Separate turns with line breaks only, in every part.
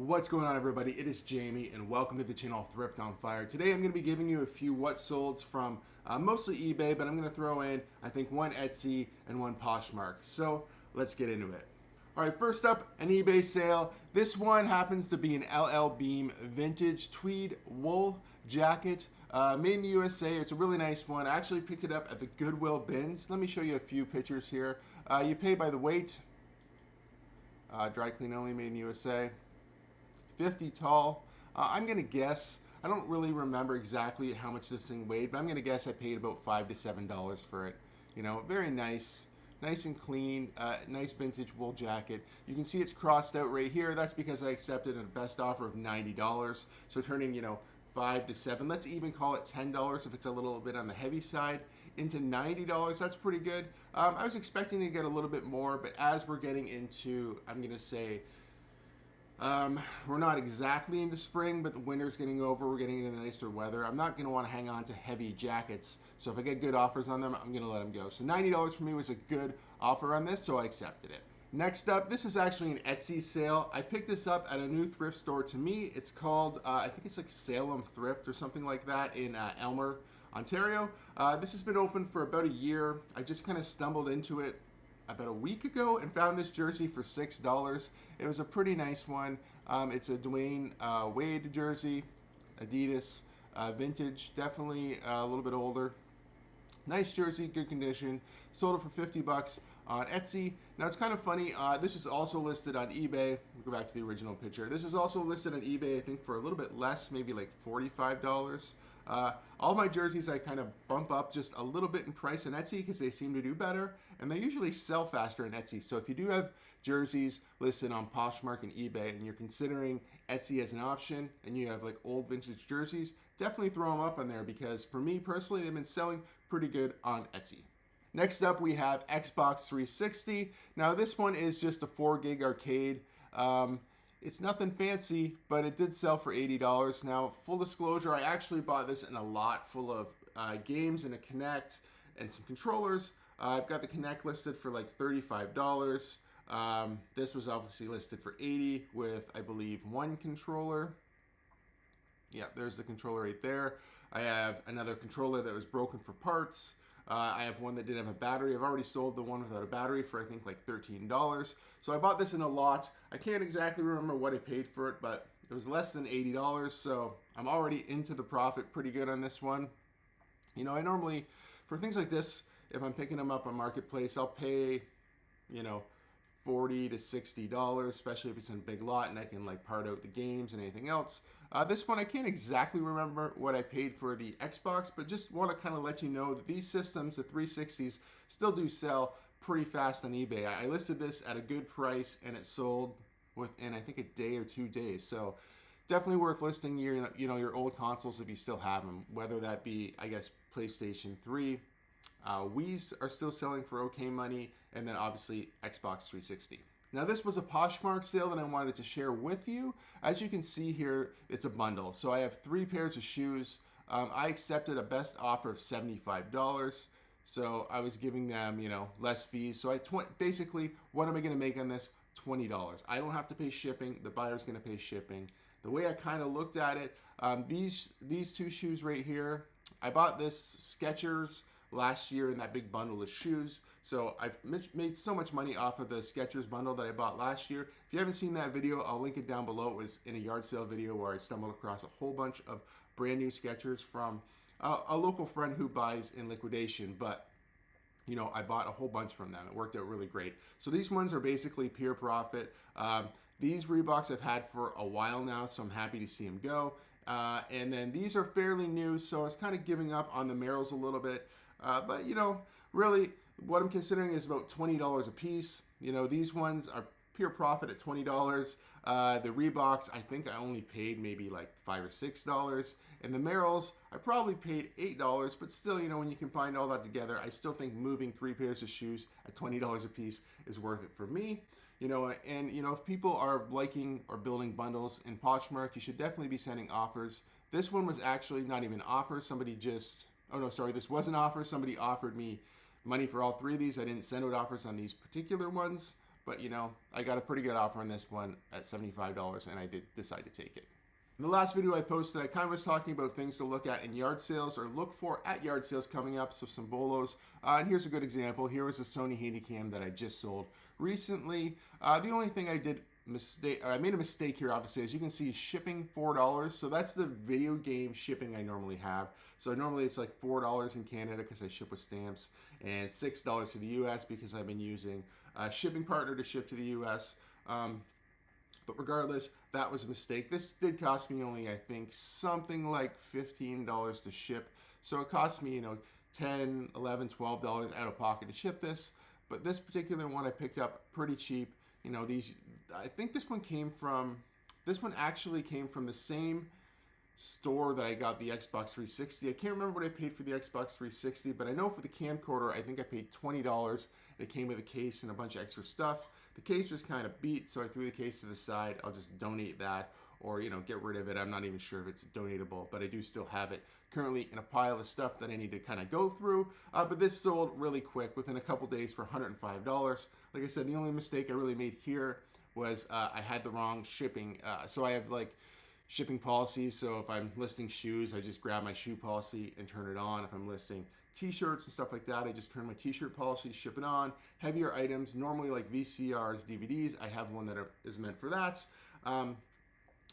What's going on, everybody? It is Jamie and welcome to the channel Thrift on Fire. Today I'm going to be giving you a few what solds from mostly eBay, but I'm going to throw in I think one Etsy and one Poshmark. So let's get into it. Alright, first up, an eBay sale. This one happens to be an LL Beam vintage tweed wool jacket, made in the USA. It's a really nice one. I actually picked it up at the Goodwill bins. Let me show you a few pictures here. You pay by the weight. Dry clean only, made in the USA. 50 tall. I'm gonna guess, I don't really remember exactly how much this thing weighed, but I'm gonna guess I paid about $5 to $7 for it. You know, very nice and clean, nice vintage wool jacket. You can see it's crossed out right here. That's because I accepted a best offer of $90. So turning, you know, 5 to 7, let's even call it $10 if it's a little bit on the heavy side, into $90. That's pretty good. I was expecting to get a little bit more, but as we're getting into, I'm gonna say, we're not exactly into spring, but the winter's getting over. We're getting into nicer weather. I'm not going to want to hang on to heavy jackets. So if I get good offers on them, I'm going to let them go. So $90 for me was a good offer on this, so I accepted it. Next up, this is actually an Etsy sale. I picked this up at a new thrift store to me. It's called, I think it's like Salem Thrift or something like that in Elmer, Ontario. This has been open for about a year. I just kind of stumbled into it about a week ago and found this jersey for $6. It was a pretty nice one. It's a Dwayne Wade jersey, Adidas, vintage, definitely a little bit older. Nice jersey, good condition. Sold it for 50 bucks on Etsy. Now it's kind of funny, this was also listed on eBay. We'll go back to the original picture. This was also listed on eBay, I think for a little bit less, maybe like $45. All my jerseys I kind of bump up just a little bit in price on Etsy because they seem to do better, and they usually sell faster on Etsy. So if you do have jerseys listed on Poshmark and eBay and you're considering Etsy as an option and you have like old vintage jerseys, definitely throw them up on there because for me personally, they've been selling pretty good on Etsy. Next up, we have Xbox 360. Now this one is just a 4 gig arcade. It's nothing fancy, but it did sell for $80. Now, full disclosure, I actually bought this in a lot full of games and a Kinect and some controllers. I've got the Kinect listed for like $35. This was obviously listed for $80 with, I believe, one controller. Yeah, there's the controller right there. I have another controller that was broken for parts. I have one that didn't have a battery. I've already sold the one without a battery for I think like $13. So I bought this in a lot. I can't exactly remember what I paid for it, but it was less than $80. So I'm already into the profit pretty good on this one. You know, I normally, for things like this, if I'm picking them up on Marketplace, I'll pay, you know, $40 to $60, especially if it's in a big lot and I can like part out the games and anything else. This one, I can't exactly remember what I paid for the Xbox, but just want to kind of let you know that these systems, the 360s, still do sell pretty fast on eBay. I listed this at a good price and it sold within, I think, a day or 2 days. So definitely worth listing your old consoles if you still have them, whether that be, I guess, PlayStation 3. Wii's are still selling for okay money, and then obviously Xbox 360. Now this was a Poshmark sale that I wanted to share with you. As you can see here, it's a bundle. So I have 3 pairs of shoes. I accepted a best offer of $75. So I was giving them, you know, less fees. So basically, what am I going to make on this? $20. I don't have to pay shipping. The buyer's going to pay shipping. The way I kind of looked at it, these 2 shoes right here, I bought this Skechers last year in that big bundle of shoes. So I've made so much money off of the Skechers bundle that I bought last year. If you haven't seen that video, I'll link it down below. It was in a yard sale video where I stumbled across a whole bunch of brand new Skechers from a local friend who buys in liquidation. But you know, I bought a whole bunch from them. It worked out really great. So these ones are basically pure profit. These Reeboks I've had for a while now, so I'm happy to see them go. And then these are fairly new, so I was kind of giving up on the Merrells a little bit. But, you know, really what I'm considering is about $20 a piece. You know, these ones are pure profit at $20. The Reeboks, I think I only paid maybe like $5 or $6. And the Merrells, I probably paid $8. But still, you know, when you combine all that together, I still think moving 3 pairs of shoes at $20 a piece is worth it for me. You know, and, you know, if people are liking or building bundles in Poshmark, you should definitely be sending offers. This one was actually not even an offer. Somebody just... Oh no, sorry, this was an offer. Somebody offered me money for all 3 of these. I didn't send out offers on these particular ones, but you know, I got a pretty good offer on this one at $75 and I did decide to take it. In the last video I posted, I kind of was talking about things to look at in yard sales or look for at yard sales coming up, so some bolos. And here's a good example. Here was a Sony Handycam that I just sold recently. The only thing I made a mistake here, obviously. As you can see, shipping $4. So that's the video game shipping I normally have. So normally it's like $4 in Canada because I ship with stamps, and $6 to the US because I've been using a shipping partner to ship to the US. But regardless, that was a mistake. This did cost me only, I think, something like $15 to ship. So it cost me, you know, $10, $11, $12 out of pocket to ship this. But this particular one I picked up pretty cheap. You know, I think this one actually came from the same store that I got the Xbox 360. I can't remember what I paid for the Xbox 360, but I know for the camcorder, I think I paid $20. It came with a case and a bunch of extra stuff. The case was kind of beat, so I threw the case to the side. I'll just donate that, or, you know, get rid of it. I'm not even sure if it's donatable, but I do still have it currently in a pile of stuff that I need to kind of go through. But this sold really quick within a couple days for $105. Like I said, the only mistake I really made here was I had the wrong shipping. So I have like shipping policies. So if I'm listing shoes, I just grab my shoe policy and turn it on. If I'm listing t-shirts and stuff like that, I just turn my t-shirt policy, ship it on. Heavier items, normally like VCRs, DVDs, I have one that is meant for that.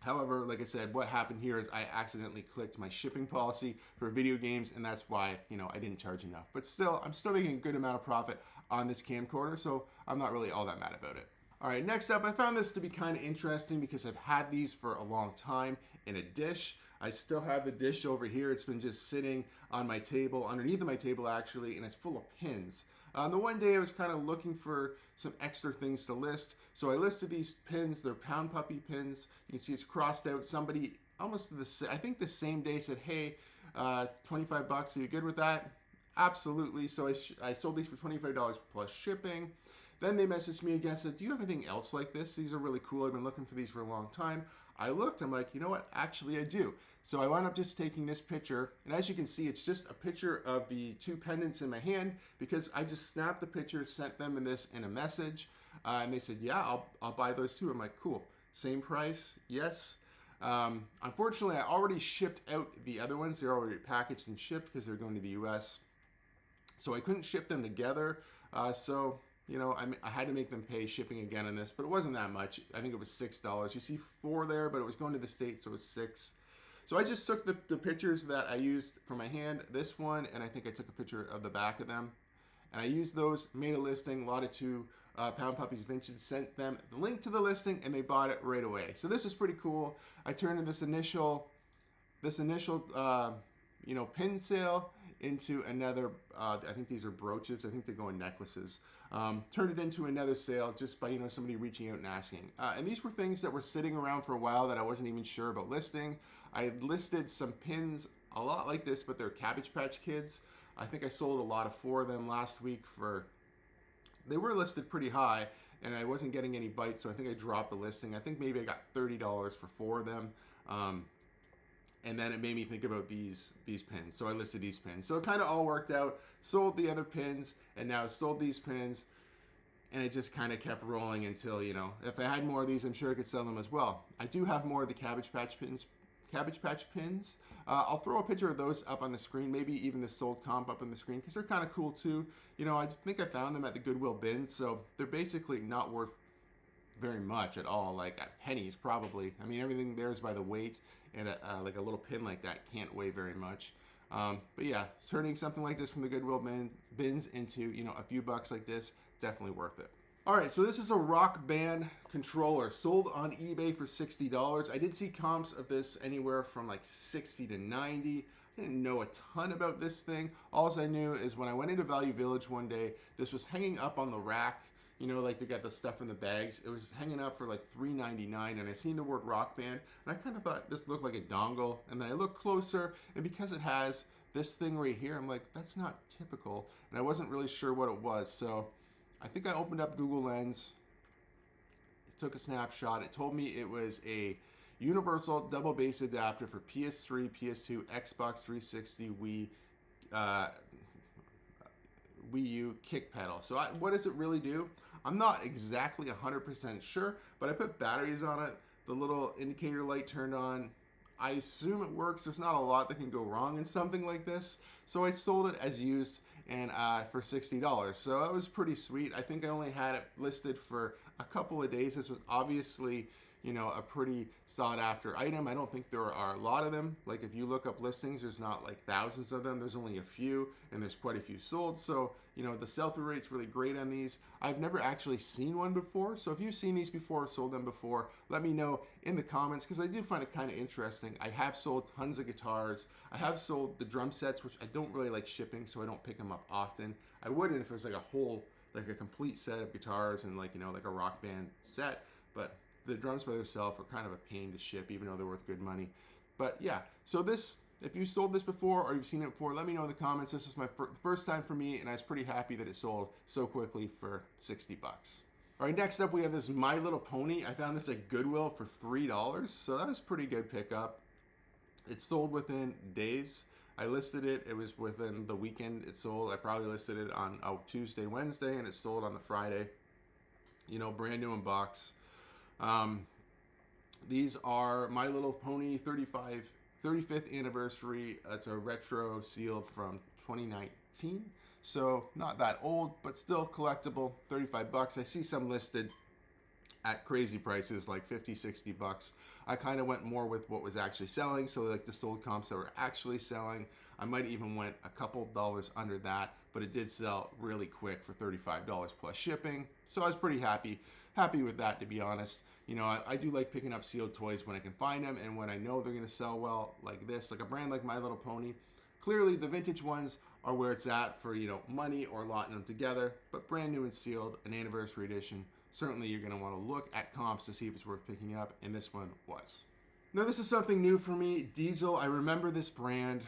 However, like I said, what happened here is I accidentally clicked my shipping policy for video games, and that's why, you know, I didn't charge enough. But still, I'm still making a good amount of profit on this camcorder, so I'm not really all that mad about it. All right, next up, I found this to be kind of interesting because I've had these for a long time in a dish. I still have the dish over here. It's been just sitting on my table, underneath of my table actually, and it's full of pins. The one day I was kind of looking for some extra things to list. So I listed these pins. They're Pound Puppy pins. You can see it's crossed out. Somebody almost I think the same day said, hey, 25 bucks, are you good with that? Absolutely. So I sold these for $25 plus shipping. Then they messaged me again, said, do you have anything else like this? These are really cool. I've been looking for these for a long time. I looked, I'm like, you know what? Actually, I do. So I wound up just taking this picture, and as you can see, it's just a picture of the two pendants in my hand because I just snapped the picture, sent them in a message, and they said, yeah, I'll buy those too. I'm like, cool. Same price? Yes. Unfortunately, I already shipped out the other ones. They're already packaged and shipped because they're going to the US. So I couldn't ship them together. So you know, I had to make them pay shipping again on this, but it wasn't that much. I think it was $6. You see 4 there, but it was going to the States, so it was 6. So I just took the pictures that I used for my hand, this one, and I think I took a picture of the back of them. And I used those, made a listing, allotted to Pound Puppies Vintage, sent them the link to the listing, and they bought it right away. So this is pretty cool. I turned this initial you know, pin sale into another, I think these are brooches. I think they go in necklaces. Turned it into another sale just by, you know, somebody reaching out and asking. And these were things that were sitting around for a while that I wasn't even sure about listing. I listed some pins a lot like this, but they're Cabbage Patch Kids. I think I sold a lot of 4 of them last week they were listed pretty high, and I wasn't getting any bites, so I think I dropped the listing. I think maybe I got $30 for 4 of them. And then it made me think about these pins. So I listed these pins. So it kind of all worked out. Sold the other pins, and now sold these pins. And it just kind of kept rolling until, you know, if I had more of these, I'm sure I could sell them as well. I do have more of the Cabbage Patch pins. I'll throw a picture of those up on the screen, maybe even the sold comp up on the screen, because they're kind of cool too. You know, I think I found them at the Goodwill bin, so they're basically not worth very much at all, like pennies probably. I mean, everything there is by the weight, and like a little pin like that can't weigh very much. But yeah, turning something like this from the Goodwill bins into, you know, a few bucks like this, definitely worth it. All right, so this is a Rock Band controller sold on eBay for $60. I did see comps of this anywhere from like 60 to 90. I didn't know a ton about this thing. All I knew is when I went into Value Village one day, this was hanging up on the rack. You know, like to get the stuff in the bags. It was hanging up for like $3.99, and I seen the word Rock Band, and I kind of thought this looked like a dongle. And then I looked closer, and because it has this thing right here, I'm like, that's not typical. And I wasn't really sure what it was, so I think I opened up Google Lens, took a snapshot. It told me it was a universal double bass adapter for PS3, PS2, Xbox 360, Wii U kick pedal. So what does it really do? I'm not exactly 100% sure, but I put batteries on it. The little indicator light turned on. I assume it works. There's not a lot that can go wrong in something like this. So I sold it as used and for $60. So that was pretty sweet. I think I only had it listed for a couple of days. This was obviously, you know, a pretty sought after item. I don't think there are a lot of them. Like if you look up listings, there's not like thousands of them. There's only a few, and there's quite a few sold. So, you know, the sell-through rate's really great on these. I've never actually seen one before. So if you've seen these before, sold them before, let me know in the comments, because I do find it kind of interesting. I have sold tons of guitars. I have sold the drum sets, which I don't really like shipping, so I don't pick them up often. I wouldn't if it was like a whole, like a complete set of guitars and like, you know, like a rock band set. But the drums by themselves are kind of a pain to ship, even though they're worth good money. But yeah, so this, if you sold this before or you've seen it before, let me know in the comments. This is my first time for me, and I was pretty happy that it sold so quickly for 60 bucks. All right, next up we have this My Little Pony. I found this at Goodwill for $3, so that was a pretty good pickup. It sold within days. I listed it. It was within the weekend it sold. I probably listed it on a Tuesday, Wednesday, and it sold on the Friday. You know, brand new in box. These are My Little Pony 35th anniversary. It's a retro sealed from 2019. So not that old, but still collectible, 35 bucks. I see some listed at crazy prices like 50, 60 bucks. I kind of went more with what was actually selling. So like the sold comps that were actually selling, I might even went a couple dollars under that, but it did sell really quick for $35 plus shipping. So I was pretty happy with that, to be honest. You know, I do like picking up sealed toys when I can find them and when I know they're going to sell well, like this, like a brand like My Little Pony. Clearly the vintage ones are where it's at for, you know, money or lotting them together, but brand new and sealed, an anniversary edition. Certainly you're going to want to look at comps to see if it's worth picking up, and this one was. Now this is something new for me, Diesel. I remember this brand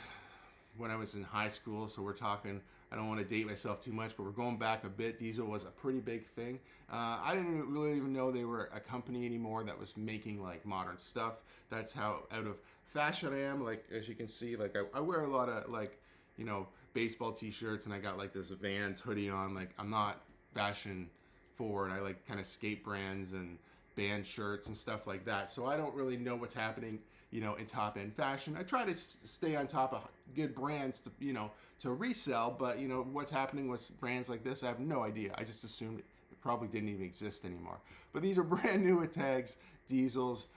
when I was in high school, so we're talking, I don't want to date myself too much, but we're going back a bit. Diesel was a pretty big thing. I didn't really even know they were a company anymore that was making like modern stuff. That's how out of fashion I am. Like, as you can see, like I wear a lot of like, you know, baseball t-shirts, and I got like this Vans hoodie on. Like, I'm not fashion forward. I like kind of skate brands and band shirts and stuff like that. So I don't really know what's happening, you know, in top end fashion. I try to stay on top of good brands to, you know, to resell, but you know, what's happening with brands like this, I have no idea. I just assumed it probably didn't even exist anymore. But these are brand new with tags, Diesels.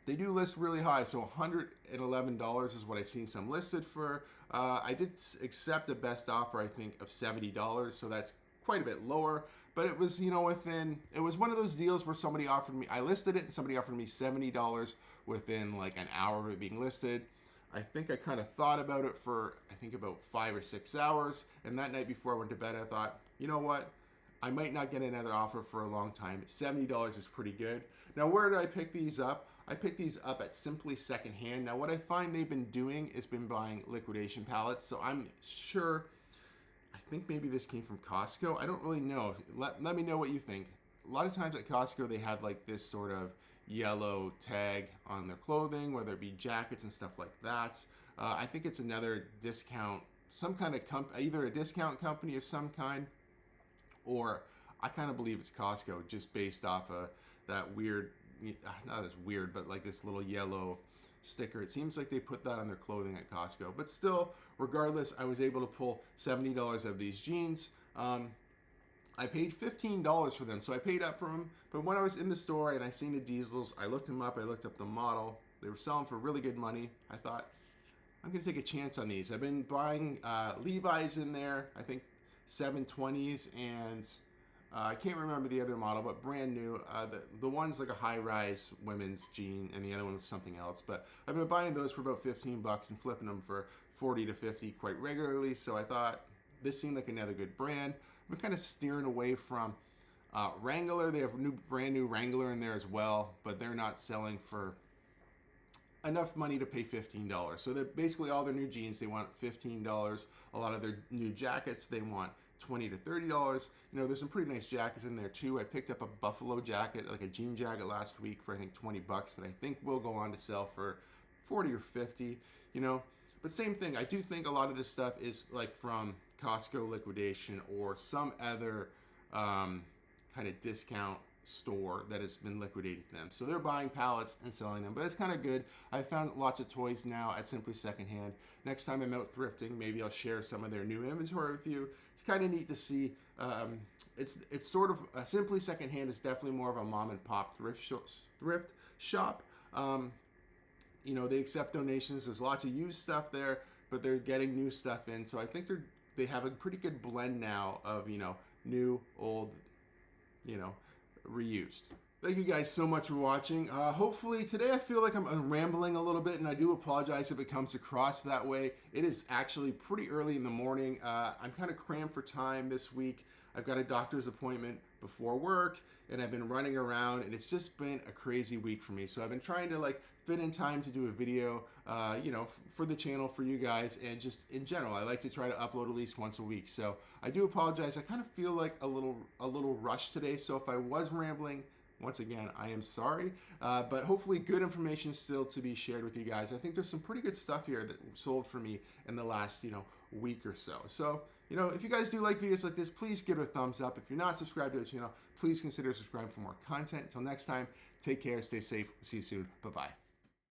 They do list really high, so $111 is what I've seen some listed for. I did accept a best offer, I think, of $70, so that's quite a bit lower, but it was, you know, it was one of those deals where somebody offered me, I listed it and somebody offered me $70 within like an hour of it being listed. I think I kind of thought about it for, I think about 5 or 6 hours, and that night before I went to bed, I thought, you know what? I might not get another offer for a long time. $70 is pretty good. Now, where did I pick these up? I picked these up at Simply Secondhand. Now, what I find they've been doing is been buying liquidation pallets, so I'm sure, I think maybe this came from Costco. I don't really know. Let me know what you think. A lot of times at Costco, they have like this sort of yellow tag on their clothing, whether it be jackets and stuff like that. I think it's another discount, some kind of either a discount company of some kind, or I kind of believe it's Costco, just based off of that weird, not as weird, but like this little yellow sticker. It seems like they put that on their clothing at Costco, but still, regardless, I was able to pull $70 of these jeans. I paid $15 for them, so I paid up for them. But when I was in the store and I seen the Diesels, I looked them up. I looked up the model. They were selling for really good money. I thought, I'm gonna take a chance on these. I've been buying Levi's in there. I think 720s, and I can't remember the other model, but brand new. The one's like a high-rise women's jean, and the other one was something else. But I've been buying those for about 15 bucks and flipping them for 40 to 50 quite regularly. So I thought this seemed like another good brand. I'm kind of steering away from Wrangler. They have brand new Wrangler in there as well, but they're not selling for enough money to pay $15. So that basically all their new jeans, they want $15. A lot of their new jackets, they want $20 to $30. You know, there's some pretty nice jackets in there too. I picked up a buffalo jacket, like a jean jacket last week for I think 20 bucks that I think will go on to sell for 40 or 50, you know. But same thing, I do think a lot of this stuff is like from Costco liquidation or some other kind of discount store that has been liquidating them. So they're buying pallets and selling them, but it's kind of good. I found lots of toys now at Simply Secondhand. Next time I'm out thrifting, maybe I'll share some of their new inventory with you. It's kind of neat to see. It's sort of Simply Secondhand is definitely more of a mom and pop thrift shop. You know, they accept donations. There's lots of used stuff there, but they're getting new stuff in. So I think they have a pretty good blend now of, you know, new, old, you know, reused. Thank you guys so much for watching. Hopefully today I feel like I'm rambling a little bit, and I do apologize if it comes across that way. It is actually pretty early in the morning. I'm kind of crammed for time this week. I've got a doctor's appointment before work, and I've been running around, and it's just been a crazy week for me. So I've been trying to like fit in time to do a video, you know, for the channel, for you guys, and just in general. I like to try to upload at least once a week. So I do apologize. I kind of feel like a little rushed today. So if I was rambling, once again, I am sorry, but hopefully good information still to be shared with you guys. I think there's some pretty good stuff here that sold for me in the last, you know, week or so. So, you know, if you guys do like videos like this, please give it a thumbs up. If you're not subscribed to the channel, please consider subscribing for more content. Until next time, take care, stay safe. See you soon. Bye-bye.